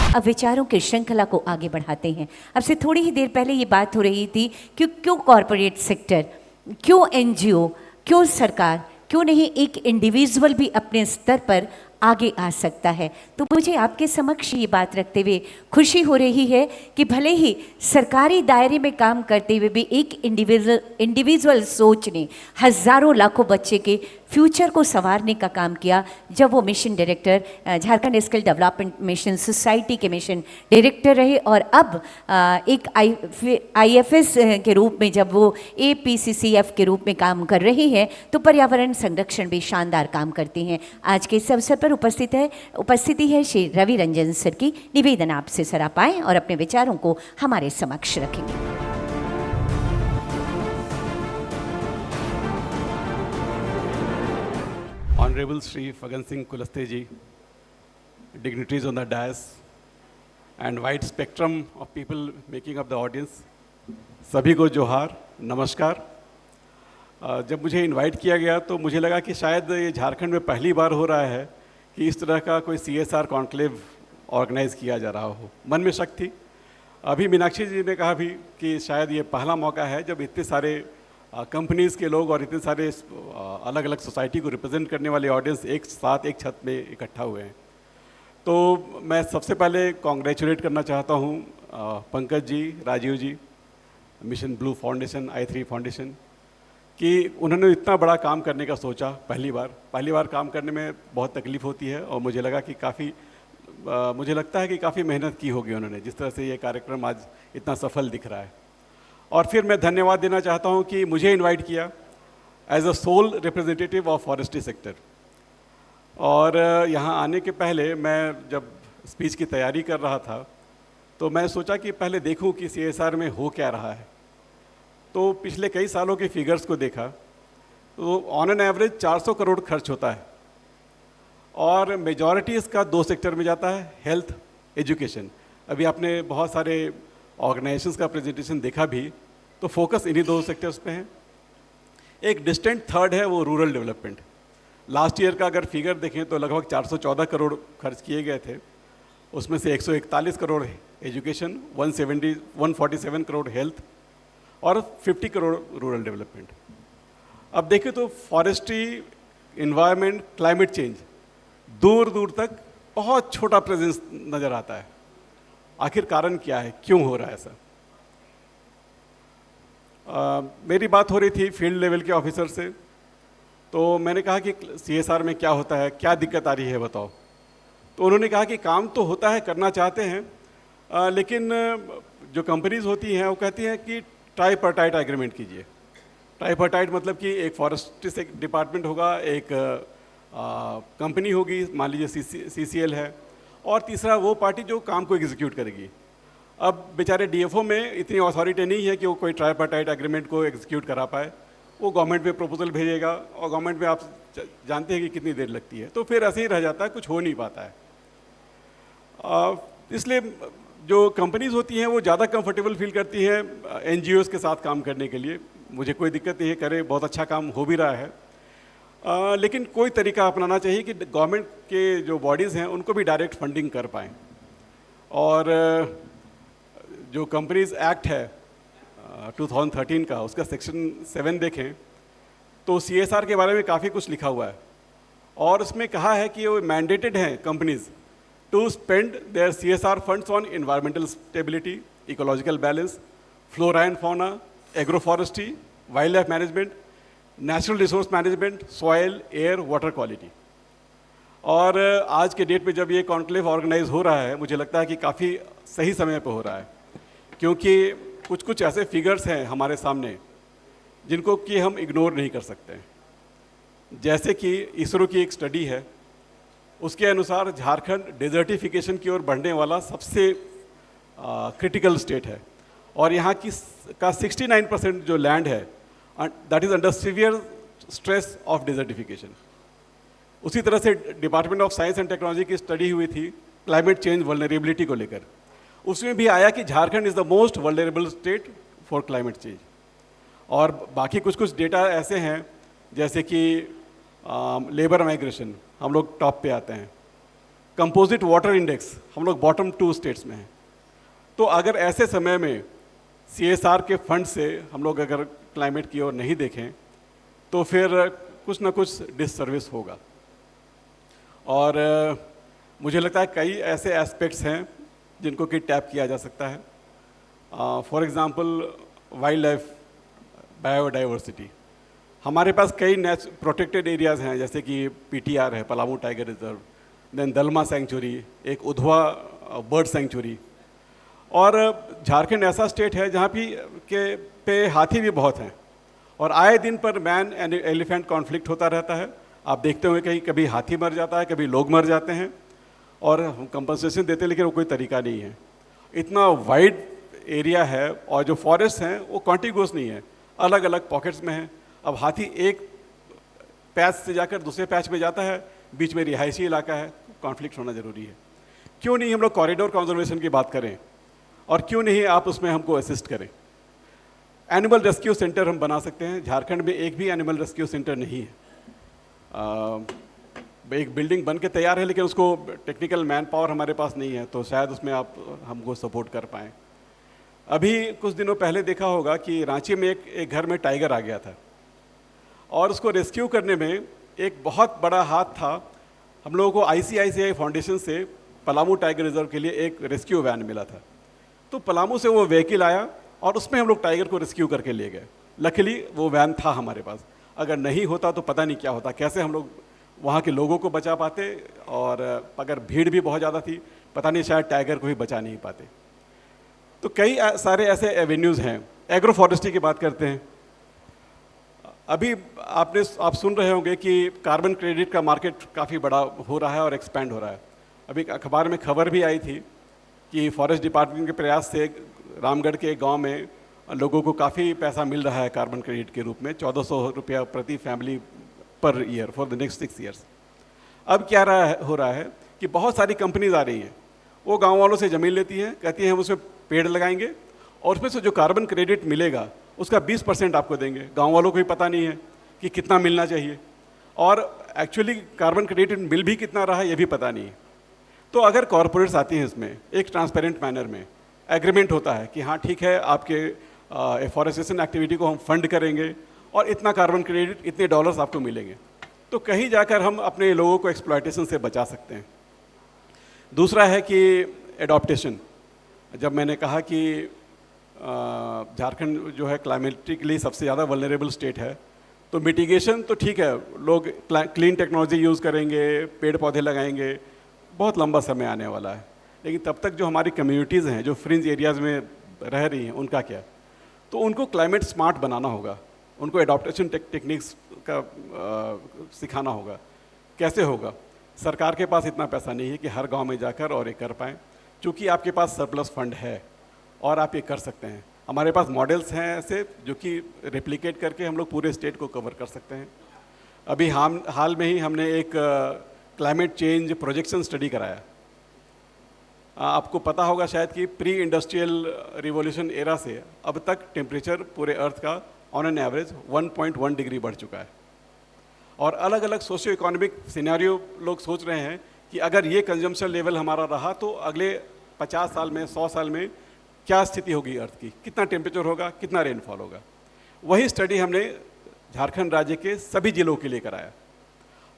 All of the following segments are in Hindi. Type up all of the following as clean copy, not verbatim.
अब विचारों की श्रृंखला को आगे बढ़ाते हैं। अब से थोड़ी ही देर पहले ये बात हो रही थी कि क्यों कॉरपोरेट सेक्टर, क्यों एनजीओ, क्यों सरकार, क्यों नहीं एक इंडिविजुअल भी अपने स्तर पर आगे आ सकता है। तो मुझे आपके समक्ष ये बात रखते हुए खुशी हो रही है कि भले ही सरकारी दायरे में काम करते हुए भी एक इंडिविजुअल सोच ने हज़ारों लाखों बच्चे के फ्यूचर को संवारने का काम किया, जब वो mission director Jharkhand skill development mission society के मिशन डायरेक्टर रहे, और अब एक आईएफएस के रूप में जब वो एपीसीसीएफ के रूप में काम कर रही हैं, तो पर्यावरण संरक्षण भी शानदार काम करती हैं। आज के इस अवसर पर उपस्थिति है श्री रवि रंजन सर की। निवेदन आपसे सर आप आएं और अपने विचारों को हमारे समक्ष रखेंगे। Honorable Shri Fagan Singh Kulaste ji, dignitaries on the dais, and wide spectrum of people making up the audience, सभी को जोहार, नमस्कार। जब मुझे इनवाइट किया गया तो मुझे लगा कि शायद ये झारखंड में पहली बार हो रहा है कि इस तरह का कोई CSR कॉन्क्लेव ऑर्गेनाइज किया जा रहा हो। मन में शक थी। अभी मीनाक्षी जी ने कहा भी कि शायद ये पहला मौका है जब इतने सारे कंपनीज़ के लोग और इतने सारे अलग अलग सोसाइटी को रिप्रेजेंट करने वाले ऑडियंस एक साथ एक छत में इकट्ठा हुए हैं। तो मैं सबसे पहले कॉन्ग्रेचुलेट करना चाहता हूँ Pankaj ji, Rajiv ji, mission blue foundation, i3 foundation, कि उन्होंने इतना बड़ा काम करने का सोचा। पहली बार काम करने में बहुत तकलीफ़ होती है और मुझे लगता है कि काफ़ी मेहनत की होगी उन्होंने, जिस तरह से ये कार्यक्रम आज इतना सफल दिख रहा है। और फिर मैं धन्यवाद देना चाहता हूँ कि मुझे इनवाइट किया as a sole representative of forestry sector. और यहाँ आने के पहले मैं जब स्पीच की तैयारी कर रहा था तो मैं सोचा कि पहले देखूँ कि CSR में हो क्या रहा है। तो पिछले कई सालों के फिगर्स को देखा तो ऑन एन एवरेज 400 करोड़ खर्च होता है और मेजॉरिटी इसका 2 सेक्टर में जाता है, हेल्थ, एजुकेशन। अभी आपने बहुत सारे ऑर्गेनाइजेशंस का प्रेजेंटेशन देखा भी, तो फोकस इन्हीं 2 सेक्टर्स पे है। एक डिस्टेंट थर्ड है वो रूरल डेवलपमेंट। लास्ट ईयर का अगर फिगर देखें तो लगभग 414 करोड़ खर्च किए गए थे, उसमें से 141 करोड़ एजुकेशन, 147 करोड़ हेल्थ और 50 करोड़ रूरल डेवलपमेंट। अब देखिए तो फॉरेस्ट्री, इन्वायरमेंट, क्लाइमेट चेंज, दूर दूर तक बहुत छोटा प्रेजेंस नज़र आता है। आखिर कारण क्या है, क्यों हो रहा है ऐसा? मेरी बात हो रही थी फील्ड लेवल के ऑफिसर से, तो मैंने कहा कि CSR में क्या होता है, क्या दिक्कत आ रही है बताओ। तो उन्होंने कहा कि काम तो होता है, करना चाहते हैं, लेकिन जो कंपनीज होती हैं वो कहती हैं कि ट्राईपार्टाइट एग्रीमेंट कीजिए। ट्राईपार्टाइट मतलब कि एक फॉरेस्ट्री से डिपार्टमेंट होगा, एक कंपनी होगी, मान लीजिए CCL है, और तीसरा वो पार्टी जो काम को एग्जीक्यूट करेगी। अब बेचारे DFO में इतनी अथॉरिटी नहीं है कि वो कोई ट्राईपार्टाइट एग्रीमेंट को एग्जीक्यूट करा पाए। वो गवर्नमेंट में प्रपोजल भेजेगा और गवर्नमेंट में आप जानते हैं कि कितनी देर लगती है, तो फिर ऐसे ही रह जाता है, कुछ हो नहीं पाता है। इसलिए जो कंपनीज होती हैं वो ज़्यादा कंफर्टेबल फील करती हैं NGOs के साथ काम करने के लिए। मुझे कोई दिक्कत नहीं है, करे, बहुत अच्छा काम हो भी रहा है, लेकिन कोई तरीका अपनाना चाहिए कि गवर्नमेंट के जो बॉडीज़ हैं उनको भी डायरेक्ट फंडिंग कर पाएँ। और जो कंपनीज एक्ट है 2013 का, उसका सेक्शन 7 देखें तो CSR के बारे में काफ़ी कुछ लिखा हुआ है और उसमें कहा है कि वो मैंडेटेड हैं companies to spend their CSR funds on environmental stability, ecological balance, flora and fauna, agro forestry, wild life management, natural resource management, soil, air, water quality. और आज के डेट में जब ये कॉन्क्लेव ऑर्गेनाइज हो रहा है, मुझे लगता है कि काफ़ी सही समय पर हो रहा है, क्योंकि कुछ ऐसे फिगर्स हैं हमारे सामने जिनको कि हम इग्नोर नहीं कर सकते। जैसे कि इसरो की एक स्टडी है, उसके अनुसार झारखंड डेजर्टिफिकेशन की ओर बढ़ने वाला सबसे क्रिटिकल स्टेट है और यहाँ की का 69% जो लैंड है that is under severe stress of desertification. उसी तरह से department of science and technology की स्टडी हुई थी क्लाइमेट चेंज वल्नरेबिलिटी को लेकर, उसमें भी आया कि Jharkhand is the most vulnerable state for climate change. और बाकी कुछ डेटा ऐसे हैं जैसे कि लेबर माइग्रेशन, हम लोग टॉप पे आते हैं, कंपोजिट वाटर इंडेक्स हम लोग बॉटम 2 स्टेट्स में हैं। तो अगर ऐसे समय में CSR के फंड से हम लोग अगर क्लाइमेट की ओर नहीं देखें तो फिर कुछ ना कुछ डिससर्विस होगा। और मुझे लगता है कई ऐसे एस्पेक्ट्स हैं जिनको कि टैप किया जा सकता है। For example wild life biodiversity, हमारे पास कई प्रोटेक्टेड एरियाज़ हैं, जैसे कि PTR है, पलामू टाइगर रिजर्व, देन दलमा सेंचुरी, एक उधवा बर्ड सेंचुरी। और झारखंड ऐसा स्टेट है जहाँ पे हाथी भी बहुत हैं और आए दिन पर मैन एंड एलिफेंट कॉन्फ्लिक्ट होता रहता है। आप देखते हुए कहीं कभी हाथी मर जाता है, कभी लोग मर जाते हैं और हम कंपनसेशन देते हैं, लेकिन वो कोई तरीका नहीं है। इतना वाइड एरिया है और जो फॉरेस्ट हैं वो कॉन्टिग्यूअस नहीं है, अलग अलग पॉकेट्स में हैं। अब हाथी एक पैच से जाकर दूसरे पैच में जाता है, बीच में रिहायशी इलाका है, कॉन्फ्लिक्ट होना ज़रूरी है। क्यों नहीं हम लोग कॉरिडोर कंजर्वेशन की बात करें और क्यों नहीं आप उसमें हमको असिस्ट करें। एनिमल रेस्क्यू सेंटर हम बना सकते हैं। झारखंड में एक भी एनिमल रेस्क्यू सेंटर नहीं है। एक बिल्डिंग बन के तैयार है लेकिन उसको टेक्निकल मैन पावर हमारे पास नहीं है, तो शायद उसमें आप हमको सपोर्ट कर पाएँ। अभी कुछ दिनों पहले देखा होगा कि रांची में एक घर में टाइगर आ गया था और उसको रेस्क्यू करने में एक बहुत बड़ा हाथ था। हम लोगों को ICICI फाउंडेशन से पलामू टाइगर रिजर्व के लिए एक रेस्क्यू वैन मिला था। तो पलामू से वो व्हीकल आया और उसमें हम लोग टाइगर को रेस्क्यू करके ले गए। लकीली वो वैन था हमारे पास, अगर नहीं होता तो पता नहीं क्या होता, कैसे हम लोग वहाँ के लोगों को बचा पाते, और अगर भीड़ भी बहुत ज़्यादा थी पता नहीं शायद टाइगर को भी बचा नहीं पाते। तो कई सारे ऐसे एवेन्यूज़ हैं। एग्रो फॉरेस्ट्री की बात करते हैं। अभी आप सुन रहे होंगे कि कार्बन क्रेडिट का मार्केट काफ़ी बड़ा हो रहा है और एक्सपैंड हो रहा है। अभी अखबार में खबर भी आई थी कि फॉरेस्ट डिपार्टमेंट के प्रयास से रामगढ़ के एक गांव में लोगों को काफ़ी पैसा मिल रहा है कार्बन क्रेडिट के रूप में, 1400 रुपया प्रति family per year for the next 6 years. अब क्या हो रहा है कि बहुत सारी कंपनीज आ रही हैं, वो गाँव वालों से ज़मीन लेती हैं, कहती हैं हम उसमें पेड़ लगाएंगे और उसमें से जो कार्बन क्रेडिट मिलेगा उसका 20% आपको देंगे। गांव वालों को भी पता नहीं है कि कितना मिलना चाहिए और एक्चुअली कार्बन क्रेडिट मिल भी कितना रहा है ये भी पता नहीं है। तो अगर कॉरपोरेट्स आती हैं इसमें एक ट्रांसपेरेंट मैनर में एग्रीमेंट होता है कि हाँ ठीक है आपके एफॉरेस्टेशन एक्टिविटी को हम फंड करेंगे और इतना कार्बन क्रेडिट इतने डॉलर्स आपको मिलेंगे, तो कहीं जाकर हम अपने लोगों को एक्सप्लॉयटेशन से बचा सकते हैं। दूसरा है कि एडॉप्टेशन। जब मैंने कहा कि झारखंड जो है क्लाइमेटिकली सबसे ज़्यादा वल्नरेबल स्टेट है, तो मिटिगेशन तो ठीक है, लोग क्लीन टेक्नोलॉजी यूज़ करेंगे, पेड़ पौधे लगाएंगे, बहुत लंबा समय आने वाला है। लेकिन तब तक जो हमारी कम्युनिटीज़ हैं जो फ्रिंज एरियाज़ में रह रही हैं उनका क्या? तो उनको क्लाइमेट स्मार्ट बनाना होगा, उनको एडॉप्टेशन टेक्निक्स का सिखाना होगा। कैसे होगा? सरकार के पास इतना पैसा नहीं है कि हर गांव में जाकर और ये कर पाएँ, क्योंकि आपके पास सरप्लस फंड है और आप ये कर सकते हैं। हमारे पास मॉडल्स हैं ऐसे जो कि रेप्लिकेट करके हम लोग पूरे स्टेट को कवर कर सकते हैं। अभी हाल में ही हमने एक क्लाइमेट चेंज प्रोजेक्शन स्टडी कराया। आपको पता होगा शायद कि प्री इंडस्ट्रियल रिवॉल्यूशन एरा से अब तक टेम्परेचर पूरे अर्थ का ऑन एन एवरेज 1.1 डिग्री बढ़ चुका है और अलग अलग सोशियो इकोनॉमिक सिनेरियो लोग सोच रहे हैं कि अगर ये कंजम्पशन लेवल हमारा रहा तो अगले 50 साल में 100 साल में क्या स्थिति होगी अर्थ की, कितना टेम्परेचर होगा, कितना रेनफॉल होगा। वही स्टडी हमने झारखंड राज्य के सभी जिलों के लिए कराया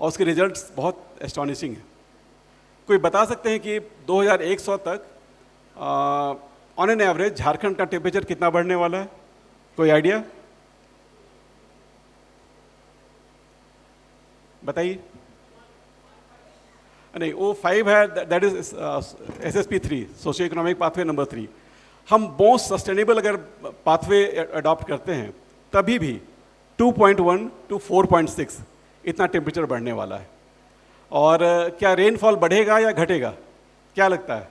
और उसके रिजल्ट्स बहुत एस्टॉनिशिंग हैं। कोई बता सकते हैं कि 2100 तक ऑन एन एवरेज झारखंड का टेम्परेचर कितना बढ़ने वाला है? कोई आइडिया बताइए। नहीं, वो 5 है, that is SSP 3, socio economic pathway number 3। हम मोस्ट सस्टेनेबल अगर पाथवे अडॉप्ट करते हैं तभी भी 2.1 to 4.6 इतना टेम्परेचर बढ़ने वाला है। और क्या रेनफॉल बढ़ेगा या घटेगा, क्या लगता है?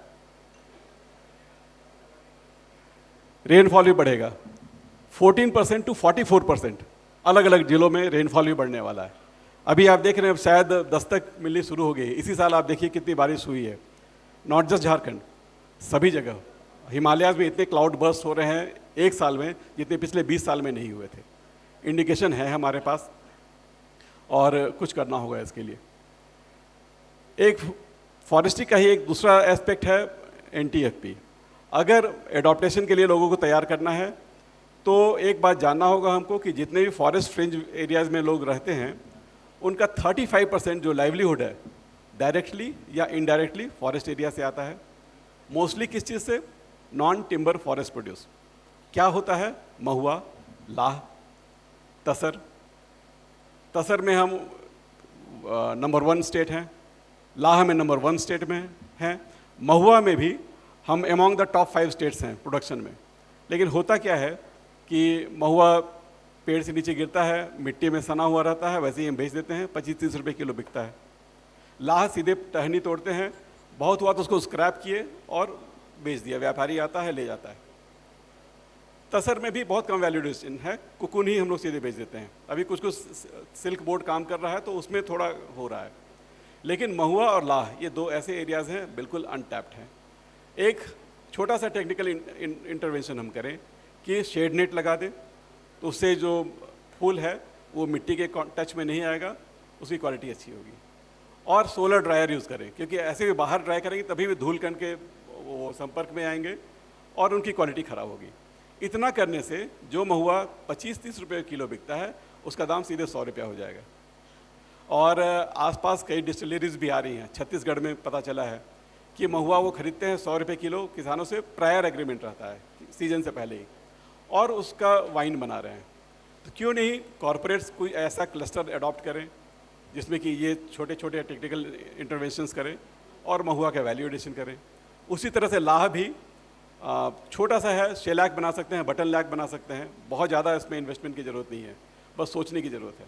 रेनफॉल भी बढ़ेगा, 14% to 44% अलग अलग जिलों में रेनफॉल भी बढ़ने वाला है। अभी आप देख रहे हैं शायद दस्तक मिलनी शुरू हो गई है। इसी साल आप देखिए कितनी बारिश हुई है, नॉट जस्ट झारखंड, सभी जगह। हिमालयाज में इतने क्लाउड बर्स्ट हो रहे हैं एक साल में जितने पिछले 20 साल में नहीं हुए थे। इंडिकेशन है हमारे पास और कुछ करना होगा इसके लिए। एक फॉरेस्ट्री का ही एक दूसरा एस्पेक्ट है NTFP। अगर एडॉप्टेशन के लिए लोगों को तैयार करना है तो एक बात जानना होगा हमको कि जितने भी फॉरेस्ट फ्रिंज एरियाज़ में लोग रहते हैं उनका 35% जो लाइवलीहुड है डायरेक्टली या इनडायरेक्टली फॉरेस्ट एरिया से आता है। मोस्टली किस चीज़ से? Non timber forest produce. क्या होता है? महुआ, लाह, तसर। तसर में हम नंबर 1 स्टेट हैं, लाह में नंबर 1 स्टेट में हैं, महुआ में भी हम एमॉन्ग द टॉप 5 स्टेट्स हैं प्रोडक्शन में। लेकिन होता क्या है कि महुआ पेड़ से नीचे गिरता है, मिट्टी में सना हुआ रहता है, वैसे ही हम बेच देते हैं, 25-30 रुपये किलो बिकता है। लाह सीधे टहनी तोड़ते हैं, बहुत हुआ तो उसको स्क्रैप किए और बेच दिया, व्यापारी आता है ले जाता है। तसर में भी बहुत कम वैल्यूएशन है, कुकुन ही हम लोग सीधे बेच देते हैं। अभी कुछ कुछ सिल्क बोर्ड काम कर रहा है तो उसमें थोड़ा हो रहा है, लेकिन महुआ और लाह ये 2 ऐसे एरियाज़ हैं बिल्कुल अनटैप्ड हैं। एक छोटा सा टेक्निकल इंटरवेंशन हम करें कि शेड नेट लगा दें तो उससे जो फूल है वो मिट्टी के टच में नहीं आएगा, उसकी क्वालिटी अच्छी होगी। और सोलर ड्रायर यूज़ करें, क्योंकि ऐसे भी बाहर ड्राई करेंगे तभी भी धूल कण के वो संपर्क में आएंगे और उनकी क्वालिटी ख़राब होगी। इतना करने से जो महुआ 25-30 रुपये किलो बिकता है उसका दाम सीधे 100 रुपया हो जाएगा। और आसपास कई डिस्टिलरीज भी आ रही हैं। छत्तीसगढ़ में पता चला है कि महुआ वो खरीदते हैं 100 रुपये किलो किसानों से, प्रायर एग्रीमेंट रहता है सीजन से पहले ही, और उसका वाइन बना रहे हैं। तो क्यों नहीं कॉरपोरेट्स कोई ऐसा क्लस्टर अडॉप्ट करें जिसमें कि ये छोटे छोटे टेक्निकल इंटरवेंशंस करें और महुआ का वैल्यू एडिशन करें। उसी तरह से लाह भी छोटा सा है, शेलैक बना सकते हैं, बटन लैक बना सकते हैं, बहुत ज़्यादा इसमें इन्वेस्टमेंट की ज़रूरत नहीं है, बस सोचने की ज़रूरत है।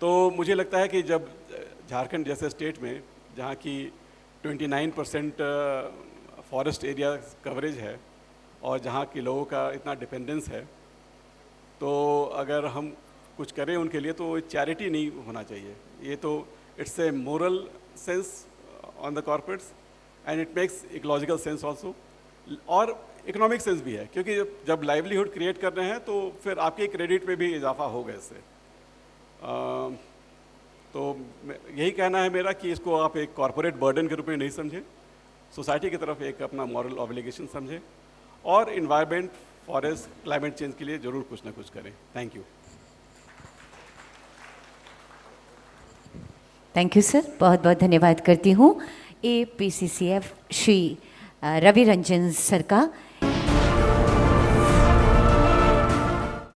तो मुझे लगता है कि जब झारखंड जैसे स्टेट में जहाँ की 29% फॉरेस्ट एरिया कवरेज है और जहाँ के लोगों का इतना डिपेंडेंस है, तो अगर हम कुछ करें उनके लिए तो चैरिटी नहीं होना चाहिए, ये तो it's a moral sense on the corporates and it makes ecological sense also, और इकोनॉमिक सेंस भी है, क्योंकि जब लाइवलीहुड क्रिएट कर रहे हैं तो फिर आपके क्रेडिट में भी इजाफा होगा इससे। तो यही कहना है मेरा कि इसको आप एक कॉर्पोरेट बर्डन के रूप में नहीं समझें, सोसाइटी की तरफ एक अपना मॉरल ऑब्लिगेशन समझें और इन्वायरमेंट, फॉरेस्ट, क्लाइमेट चेंज के लिए ज़रूर कुछ ना कुछ करें। Thank you. Thank you sir, बहुत बहुत धन्यवाद करती हूँ APCCF श्री रवि रंजन सर का।